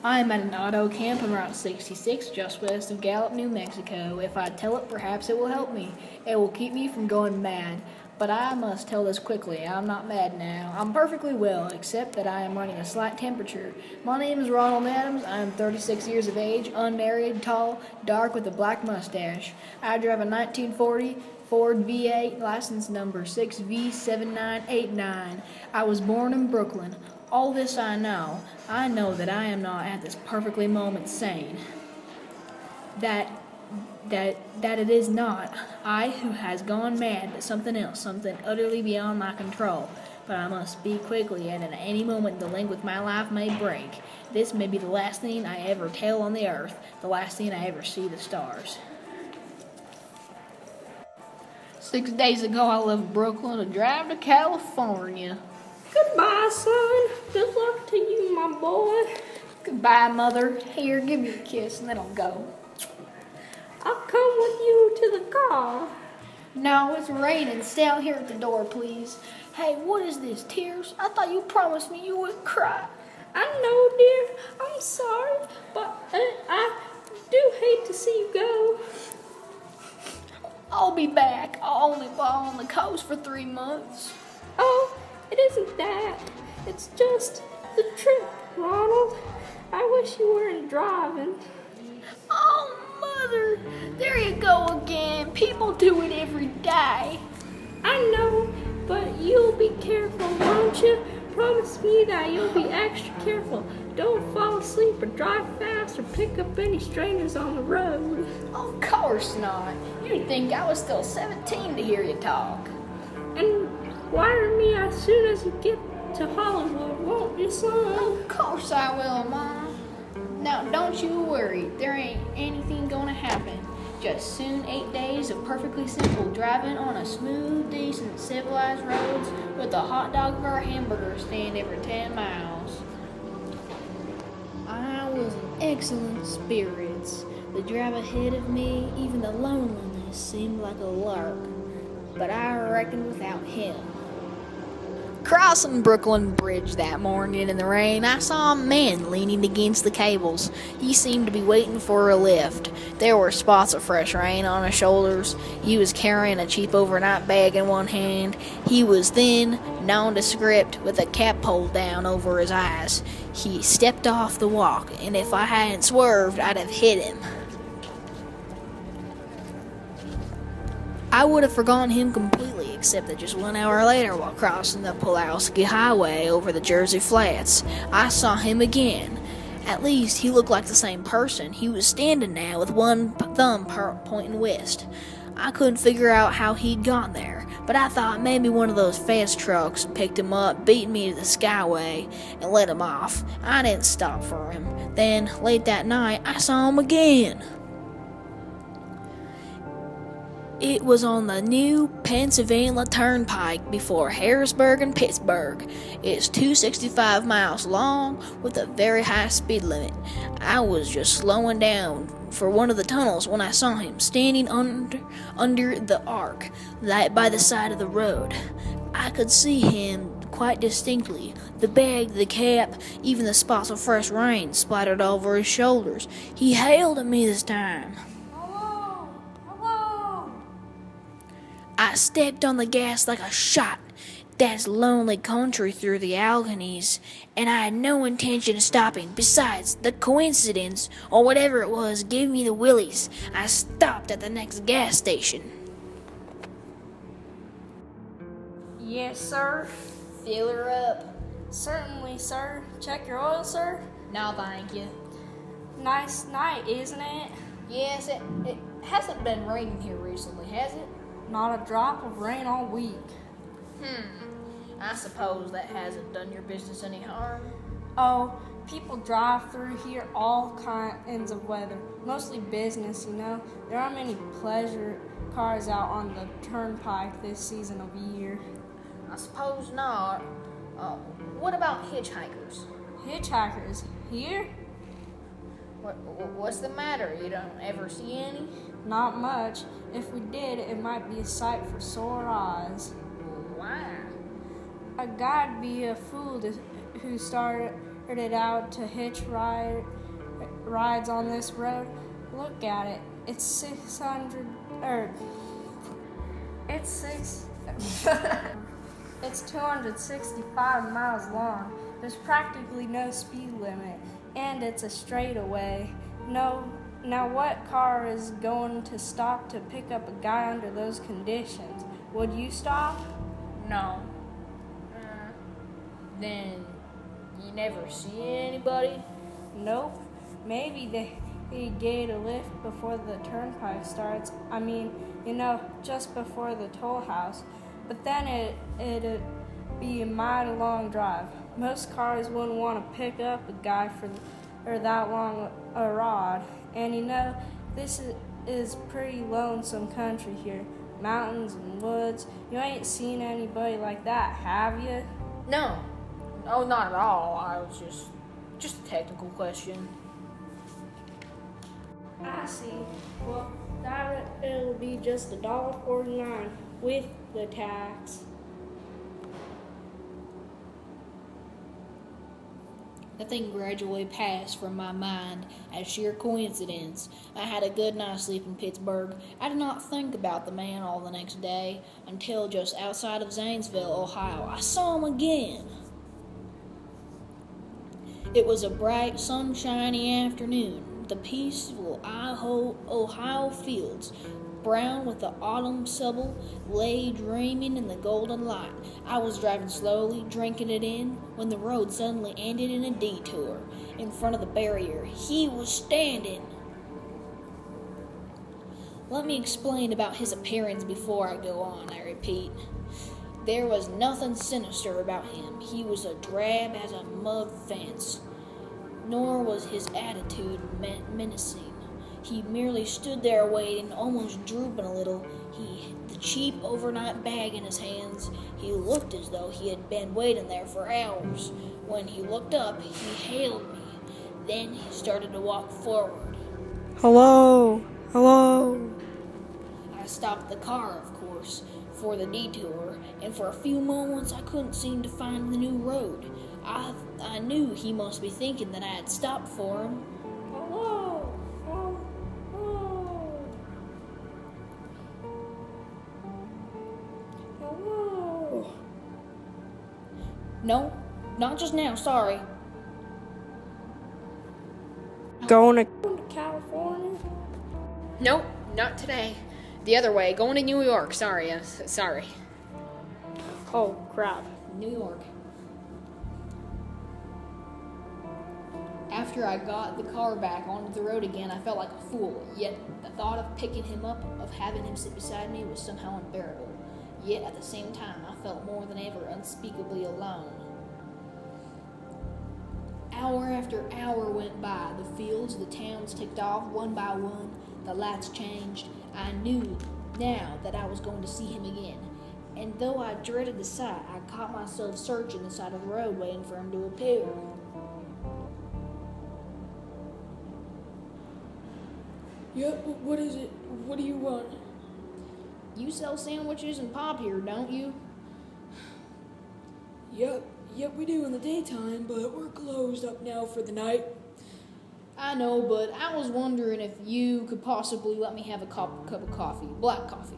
I'm at an auto camp on Route 66 just west of Gallup, New Mexico. If I tell it, perhaps it will help me. It will keep me from going mad. But I must tell this quickly. I'm not mad now. I'm perfectly well, except that I am running a slight temperature. My name is Ronald Adams. I am 36 years of age, unmarried, tall, dark with a black mustache. I drive a 1940 Ford V8, license number 6V7989. I was born in Brooklyn. All this I know. I know that I am not at this perfectly moment sane. That it is not I who has gone mad, but something else, something utterly beyond my control. But I must speak quickly, and at any moment the link with my life may break. This may be the last thing I ever tell on the earth, the last thing I ever see the stars. 6 days ago I left Brooklyn to drive to California. Goodbye, son. Good luck to you, my boy. Goodbye, Mother. Here, give me a kiss, and then I'll go. I'll come with you to the car. No, it's raining. Stay out here at the door, please. Hey, what is this, tears? I thought you promised me you wouldn't cry. I know, dear. I'm sorry, but I do hate to see you go. I'll be back. I'll only ball on the coast for 3 months. Oh, it isn't that. It's just the trip, Ronald. I wish you weren't driving. Oh, Mother, there you go again. People do it every day. I know, but you'll be careful, won't you? Promise me that you'll be extra careful. Don't fall asleep or drive fast or pick up any strangers on the road. Of course not. You'd think I was still 17 to hear you talk. And wire me as soon as you get to Hollywood, won't you, son? Of course I will, Mom. Now, don't you worry. There ain't anything gonna happen. Just soon 8 days of perfectly simple driving on a smooth, decent, civilized roads with a hot dog or a hamburger stand every 10 miles. I was in excellent spirits. The drive ahead of me, even the loneliness, seemed like a lark. But I reckoned without him. Crossing Brooklyn Bridge that morning in the rain, I saw a man leaning against the cables. He seemed to be waiting for a lift. There were spots of fresh rain on his shoulders. He was carrying a cheap overnight bag in one hand. He was thin, nondescript, with a cap pulled down over his eyes. He stepped off the walk, and if I hadn't swerved, I'd have hit him. I would have forgotten him completely, except that just 1 hour later, while crossing the Pulaski Highway over the Jersey Flats, I saw him again. At least, he looked like the same person. He was standing now with one thumb pointing west. I couldn't figure out how he'd gotten there, but I thought maybe one of those fast trucks picked him up, beat me to the Skyway, and let him off. I didn't stop for him. Then, late that night, I saw him again. It was on the new Pennsylvania Turnpike before Harrisburg and Pittsburgh. It's 265 miles long with a very high speed limit. I was just slowing down for one of the tunnels when I saw him standing under the arc, right by the side of the road. I could see him quite distinctly. The bag, the cap, even the spots of fresh rain splattered over his shoulders. He hailed at me this time. I stepped on the gas like a shot. That's lonely country through the Alleghenies, and I had no intention of stopping. Besides, the coincidence, or whatever it was, gave me the willies. I stopped at the next gas station. Yes, sir. Fill her up. Certainly, sir. Check your oil, sir. No, thank you. Nice night, isn't it? Yes, it hasn't been raining here recently, has it? Not a drop of rain all week. I suppose that hasn't done your business any harm. Oh, people drive through here all kinds of weather. Mostly business, you know. There aren't many pleasure cars out on the turnpike this season of year. I suppose not. What about hitchhikers? Hitchhikers? Here? What's the matter? You don't ever see any? Not much. If we did, it might be a sight for sore eyes. Why? A guy'd be a fool who started started out to hitch rides on this road. Look at it. It's 600, it's 265 miles long. There's practically no speed limit, and it's a straightaway. Now what car is going to stop to pick up a guy under those conditions? Would you stop? No. Then you never see anybody? Nope. Maybe they get a lift before the turnpike starts. I mean, just before the toll house. But then it'd be a mile long drive. Most cars wouldn't want to pick up a guy for that long a rod. And this is pretty lonesome country here. Mountains and woods. You ain't seen anybody like that, have you? No. Oh, not at all. I was just a technical question. I see. Well, it'll be just $1.49 with the tax. The thing gradually passed from my mind as sheer coincidence. I had a good night's sleep in Pittsburgh. I did not think about the man all the next day until just outside of Zanesville, Ohio. I saw him again. It was a bright, sunshiny afternoon. The peaceful Ohio fields, brown with the autumn stubble, lay dreaming in the golden light. I was driving slowly, drinking it in, when the road suddenly ended in a detour. In front of the barrier, he was standing. Let me explain about his appearance before I go on, I repeat. There was nothing sinister about him. He was as drab as a mud fence, nor was his attitude menacing. He merely stood there waiting, almost drooping a little, the cheap overnight bag in his hands. He looked as though he had been waiting there for hours. When he looked up, he hailed me. Then he started to walk forward. Hello? Hello? I stopped the car, of course, for the detour, and for a few moments I couldn't seem to find the new road. I knew he must be thinking that I had stopped for him. Hello? Hello? No, not just now, sorry. Going to California? Nope, not today. The other way, going to New York, sorry. Oh, crap. New York. After I got the car back onto the road again, I felt like a fool. Yet the thought of picking him up, of having him sit beside me, was somehow unbearable. Yet at the same time, I felt more than ever unspeakably alone. Hour after hour went by. The fields, the towns ticked off one by one. The lights changed. I knew now that I was going to see him again. And though I dreaded the sight, I caught myself searching the side of the road, waiting for him to appear. Yep, what is it? What do you want? You sell sandwiches and pop here, don't you? Yep, we do in the daytime, but we're closed up now for the night. I know, but I was wondering if you could possibly let me have a cup of coffee, black coffee.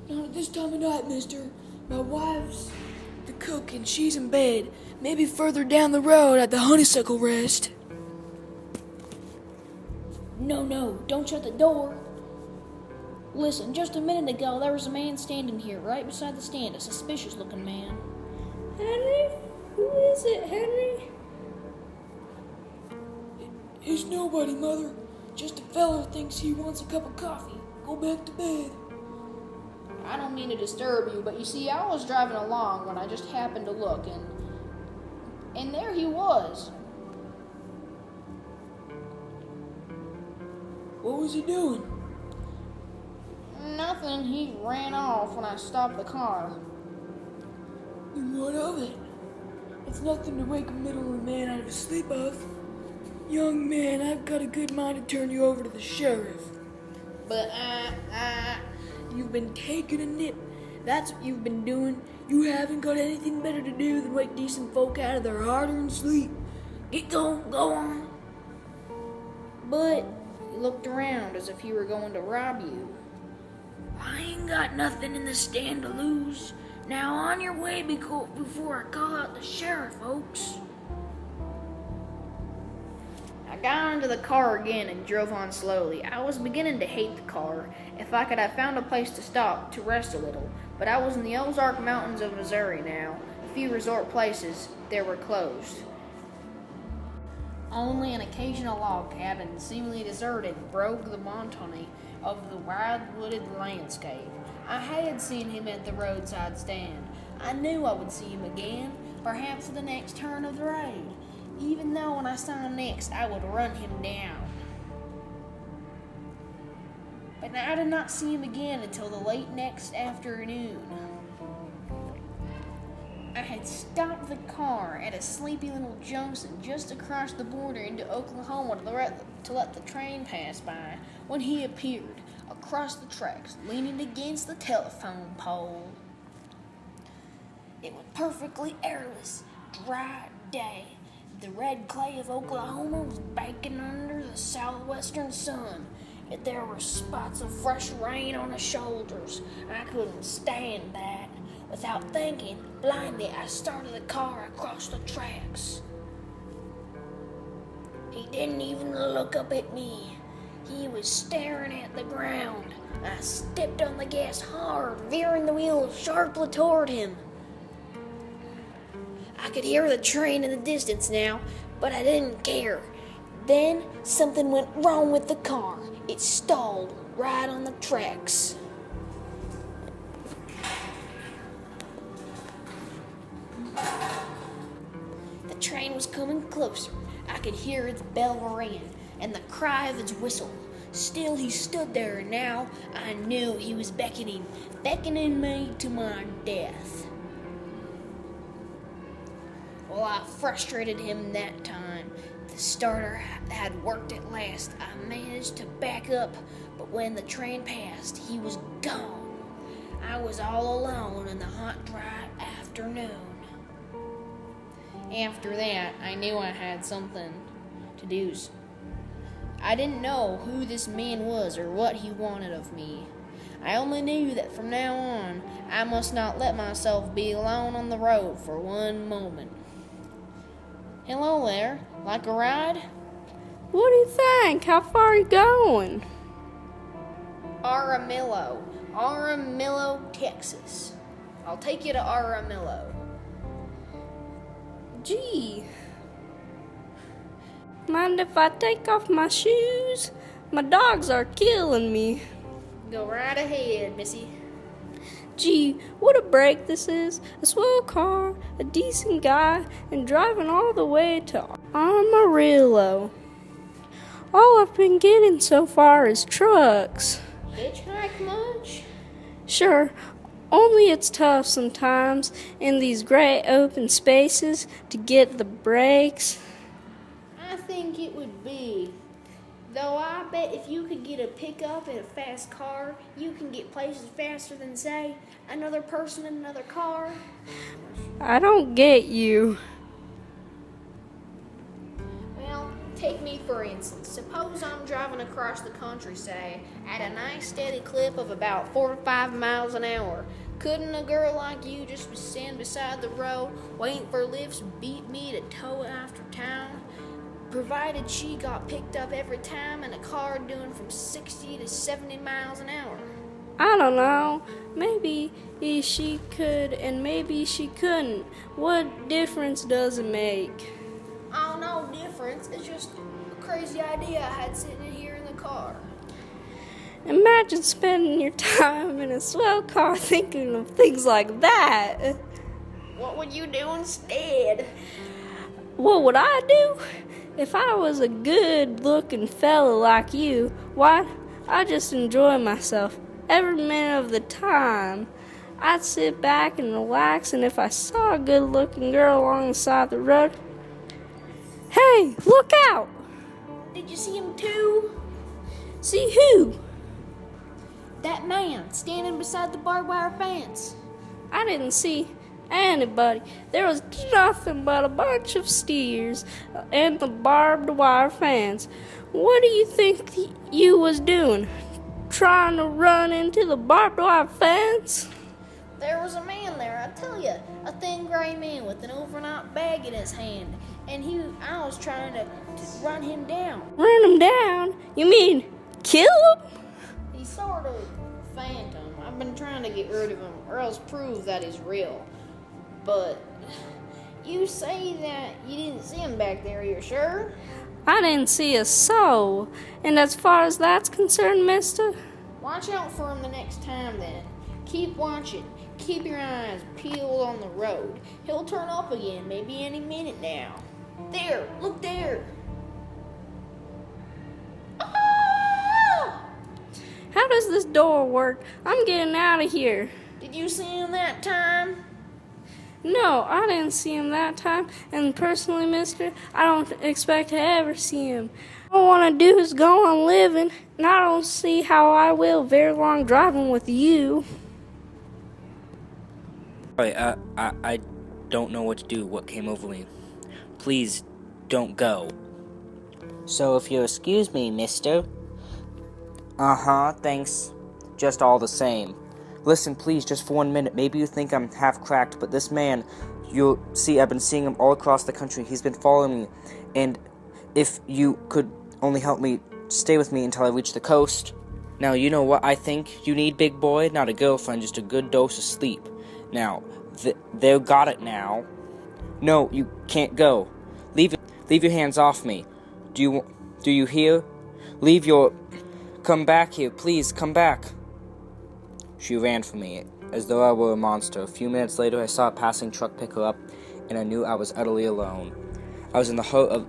Not at this time of night, mister. My wife's the cook and she's in bed. Maybe further down the road at the honeysuckle rest. No, don't shut the door. Listen, just a minute ago, there was a man standing here, right beside the stand, a suspicious-looking man. Henry? Who is it, Henry? It's nobody, Mother. Just a fella thinks he wants a cup of coffee. Go back to bed. I don't mean to disturb you, but you see, I was driving along when I just happened to look, and there he was. What was he doing? Nothing. He ran off when I stopped the car. And what of it? It's nothing to wake a middle-aged man out of his sleep of. Young man, I've got a good mind to turn you over to the sheriff. But You've been taking a nip. That's what you've been doing. You haven't got anything better to do than wake decent folk out of their hard-earned sleep. Go on. But he looked around as if he were going to rob you. I ain't got nothing in the stand to lose. Now on your way before I call out the sheriff, folks. I got into the car again and drove on slowly. I was beginning to hate the car. If I could have found a place to stop, to rest a little. But I was in the Ozark Mountains of Missouri now. A few resort places there were closed. Only an occasional log cabin, seemingly deserted, broke the monotony of the wild wooded landscape. I had seen him at the roadside stand. I knew I would see him again, perhaps at the next turn of the road, even though when I saw him next, I would run him down. But I did not see him again until the late next afternoon. I had stopped the car at a sleepy little junction just across the border into Oklahoma to let the train pass by when he appeared across the tracks, leaning against the telephone pole. It was perfectly airless, dry day. The red clay of Oklahoma was baking under the southwestern sun. There were spots of fresh rain on his shoulders. I couldn't stand that. Without thinking, blindly, I started the car across the tracks. He didn't even look up at me. He was staring at the ground. I stepped on the gas hard, veering the wheel sharply toward him. I could hear the train in the distance now, but I didn't care. Then something went wrong with the car. It stalled right on the tracks. The train was coming closer. I could hear its bell ring and the cry of its whistle. Still he stood there, and now I knew he was beckoning me to my death. Well, I frustrated him that time. The starter had worked at last. I managed to back up, but when the train passed, he was gone. I was all alone in the hot, dry afternoon. After that, I knew I had something to do. I didn't know who this man was or what he wanted of me. I only knew that from now on, I must not let myself be alone on the road for one moment. Hello there, like a ride? What do you think? How far are you going? Aramillo, Texas. I'll take you to Aramillo. Gee. Mind if I take off my shoes? My dogs are killing me. Go right ahead, Missy. Gee, what a break this is. A swell car, a decent guy, and driving all the way to Amarillo. All I've been getting so far is trucks. Hitchhike much? Sure, only it's tough sometimes in these great open spaces to get the brakes. I think it would be. Though I bet if you could get a pickup in a fast car, you can get places faster than, say, another person in another car. I don't get you. Well, take me for instance. Suppose I'm driving across the country, say, at a nice steady clip of about 4 to 5 miles an hour. Couldn't a girl like you just stand beside the road, waiting for lifts, beat me to tow after town? Provided she got picked up every time in a car doing from 60 to 70 miles an hour. I don't know. Maybe she could and maybe she couldn't. What difference does it make? Oh, no difference. It's just a crazy idea I had sitting here in the car. Imagine spending your time in a swell car thinking of things like that. What would you do instead? What would I do? If I was a good-looking fella like you, why, I'd just enjoy myself every minute of the time. I'd sit back and relax, and if I saw a good-looking girl along the side of the road, hey, look out! Did you see him too? See who? That man standing beside the barbed wire fence. I didn't see anybody. There was nothing but a bunch of steers and the barbed wire fence. What do you think you was doing? Trying to run into the barbed wire fence? There was a man there, I tell you, a thin gray man with an overnight bag in his hand, and I was trying to run him down. Run him down? You mean kill him? He's sort of a phantom. I've been trying to get rid of him, or else prove that he's real. But you say that you didn't see him back there, you're sure? I didn't see a soul. And as far as that's concerned, mister, Watch out for him the next time then. Keep watching. Keep your eyes peeled on the road. He'll turn up again, maybe any minute now. There, look there. Ah! how does this door work? I'm getting out of here. Did you see him that time? No, I didn't see him that time, and personally, mister, I don't expect to ever see him. All I want to do is go on living, and I don't see how I will very long driving with you. Sorry, I don't know what to do, what came over me. Please, don't go. So if you'll excuse me, mister. Thanks. Just all the same. Listen, please, just for 1 minute. Maybe you think I'm half cracked, but this man, you'll see, I've been seeing him all across the country. He's been following me, and if you could only help me, stay with me until I reach the coast. Now, you know what I think you need, big boy? Not a girlfriend, just a good dose of sleep. Now, they've got it now. No, you can't go. Leave your hands off me. Do you hear? Come back here, please, come back. She ran from me, as though I were a monster. A few minutes later, I saw a passing truck pick her up, and I knew I was utterly alone. I was in the heart of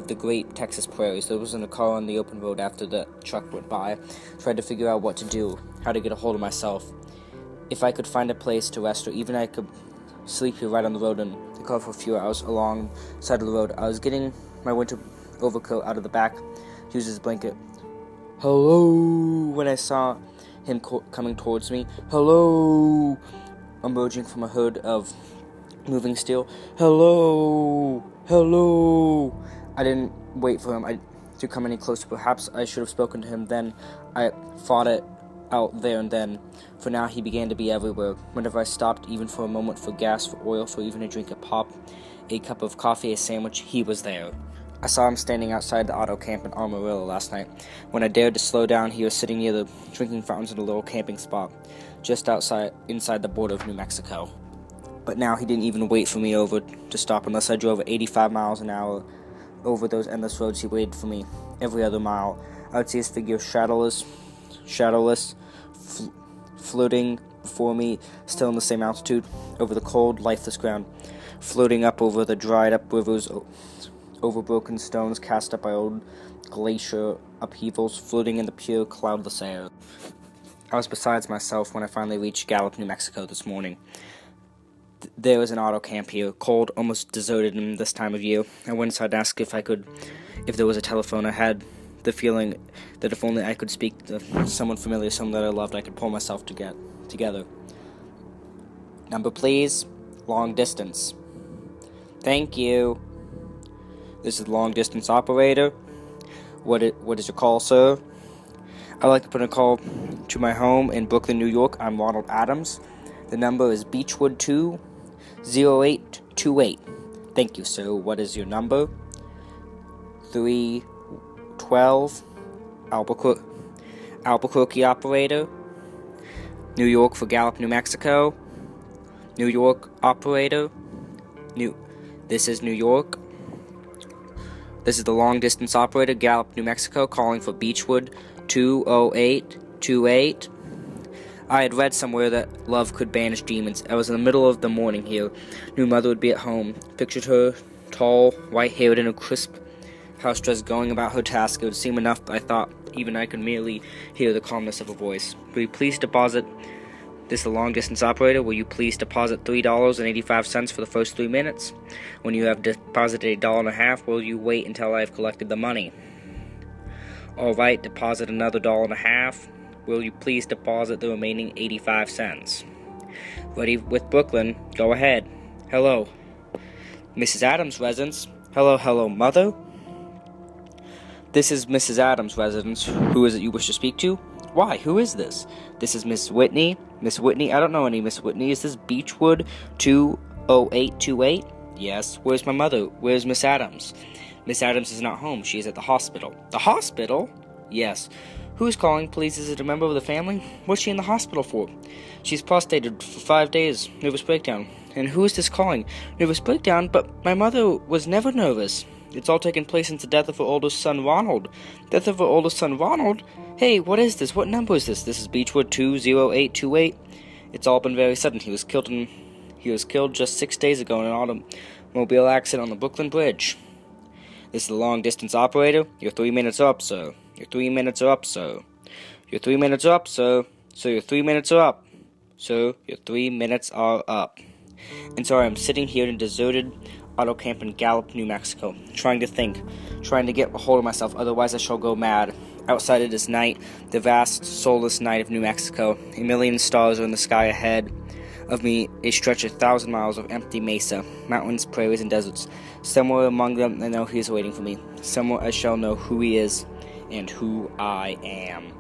the great Texas prairies. There wasn't a car on the open road after the truck went by. Tried to figure out what to do, how to get a hold of myself. If I could find a place to rest, or even I could sleep here right on the road in the car for a few hours alongside of the road. I was getting my winter overcoat out of the back, used as a blanket. Hello, when I saw him coming towards me. Hello, emerging from a herd of moving steel. Hello. I didn't wait for him to come any closer. Perhaps I should have spoken to him then. I fought it out there and then. For now, he began to be everywhere. Whenever I stopped, even for a moment, for gas, for oil, for even a drink, a pop, a cup of coffee, a sandwich, he was there. I saw him standing outside the auto camp in Amarillo last night. When I dared to slow down, he was sitting near the drinking fountains in a little camping spot, just inside the border of New Mexico. But now he didn't even wait for me to stop unless I drove at 85 miles an hour over those endless roads. He waited for me every other mile. I would see his figure shadowless, floating before me, still in the same altitude, over the cold, lifeless ground, floating up over the dried-up rivers, over broken stones cast up by old glacier upheavals, floating in the pure, cloudless air. I was besides myself when I finally reached Gallup, New Mexico this morning. There was an auto camp here, cold, almost deserted in this time of year. I went inside to ask if there was a telephone. I had the feeling that if only I could speak to someone familiar, someone that I loved, I could pull myself together. Number, please. Long distance. Thank you. This is the long distance operator. What is your call, sir? I'd like to put a call to my home in Brooklyn, New York. I'm Ronald Adams. The number is Beechwood 20828. Thank you, sir. What is your number? 312 Albuquerque operator. New York for Gallup, New Mexico. New York operator. This is New York. This is the long distance operator, Gallup, New Mexico, calling for Beechwood 20828. I had read somewhere that love could banish demons. I was in the middle of the morning here. Knew mother would be at home. Pictured her, tall, white-haired, in a crisp house dress, going about her task. It would seem enough, but I thought even I could merely hear the calmness of her voice. Will you please deposit... This is the long-distance operator. Will you please deposit $3.85 for the first 3 minutes? When you have deposited $1.50, will you wait until I have collected the money? All right, deposit another $1.50. Will you please deposit the remaining 85 cents? Ready with Brooklyn. Go ahead. Hello. Mrs. Adams' residence. Hello, hello, mother. This is Mrs. Adams' residence. Who is it you wish to speak to? Why, who is this? This is Miss Whitney. Miss Whitney? I don't know any Miss Whitney. Is this Beechwood 20828? Yes. Where's my mother? Where's Miss Adams? Miss Adams is not home. She is at the hospital. The hospital? Yes. Who's calling, please? Is it a member of the family? What's she in the hospital for? She's prostrated for 5 days. Nervous breakdown. And who is this calling? Nervous breakdown? But my mother was never nervous. It's all taken place since the death of her oldest son, Ronald. Death of her oldest son, Ronald? Hey, what is this? What number is this? This is Beechwood 20828. It's all been very sudden. He was killed just 6 days ago in an automobile accident on the Brooklyn Bridge. This is the long-distance operator. Your 3 minutes are up, sir. Your 3 minutes are up, sir. Your 3 minutes are up, sir. So your 3 minutes are up. Sir, your 3 minutes are up. And so I'm sitting here in a deserted auto camp in Gallup, New Mexico, trying to think, trying to get a hold of myself, otherwise I shall go mad. Outside of this night, the vast, soulless night of New Mexico, a million stars are in the sky ahead of me, a stretch of 1,000 miles of empty mesa, mountains, prairies, and deserts. Somewhere among them, I know he is waiting for me. Somewhere I shall know who he is and who I am.